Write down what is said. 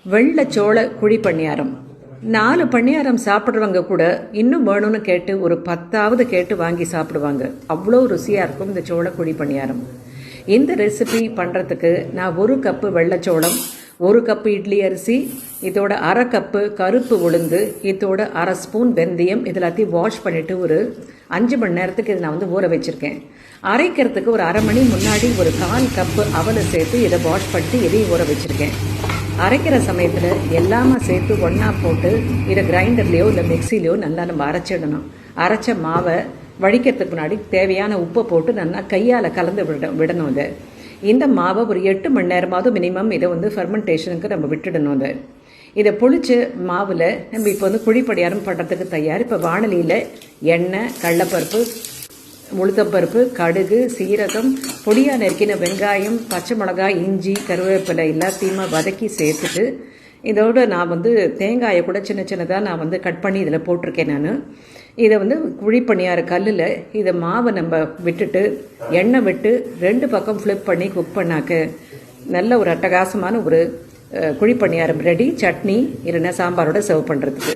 வெள்ளச்சோள குழி பணியாரம். 4 பணியாரம் சாப்பிட்றவங்க கூட இன்னும் வேணும்னு கேட்டு ஒரு 10ஆவது கேட்டு வாங்கி சாப்பிடுவாங்க. அவ்வளோ ருசியாக இருக்கும் இந்த சோள குழி பணியாரம். இந்த ரெசிபி பண்ணுறதுக்கு நான் 1 கப்பு வெள்ளச்சோளம், 1 கப்பு இட்லி அரிசி, இதோட 1/2 கப்பு கருப்பு உளுந்து, இதோட 1/2 ஸ்பூன் வெந்தயம், இது எல்லாத்தையும் வாஷ் பண்ணிவிட்டு ஒரு 5 மணி நேரத்துக்கு இதை நான் ஊற வச்சுருக்கேன். அரைக்கிறதுக்கு ஒரு 1/2 மணி முன்னாடி ஒரு 1/4 கப்பு அவலை சேர்த்து இதை வாஷ் பண்ணிட்டு இதையும் ஊற வச்சுருக்கேன். அரைக்கிற சமயத்தில் எல்லாமே சேர்த்து ஒன்றா போட்டு இதை கிரைண்டர்லேயோ இல்லை மிக்சிலையோ நல்லா நம்ம அரைச்சிடணும். அரைச்ச மாவை வடிக்கிறதுக்கு முன்னாடி தேவையான உப்பை போட்டு நல்லா கையால் கலந்து விடணும். இந்த மாவை ஒரு 8 மணி நேரமாவது மினிமம் இதை ஃபெர்மெண்டேஷனுக்கு நம்ம விட்டுடணும். இதை புளிச்ச மாவில் நம்ம இப்போ குழிப்பணியாரம் பண்ணுறதுக்கு தயார். இப்போ வாணலியில் எண்ணெய், கடலைப்பருப்பு, உளுத்தம்பருப்பு, கடுகு, சீரகம், பொடியாக நறுக்கின வெங்காயம், பச்சை மிளகாய், இஞ்சி, கருவேப்பிலை எல்லாத்தையுமே வதக்கி சேர்த்துட்டு இதோடு நான் தேங்காயை கூட சின்ன சின்னதாக நான் கட் பண்ணி இதில் போட்டிருக்கேன். நான் இதை குழிப்பணியார கல்லில் இதை மாவை நம்ம விட்டுட்டு எண்ணெய் விட்டு 2 பக்கம் ஃப்ளிப் பண்ணி குக் பண்ணாக்க நல்ல ஒரு அட்டகாசமான ஒரு குழிப்பணியாரம் ரெடி. சட்னி இல்லைன்னா சாம்பாரோட சர்வ் பண்ணுறதுக்கு.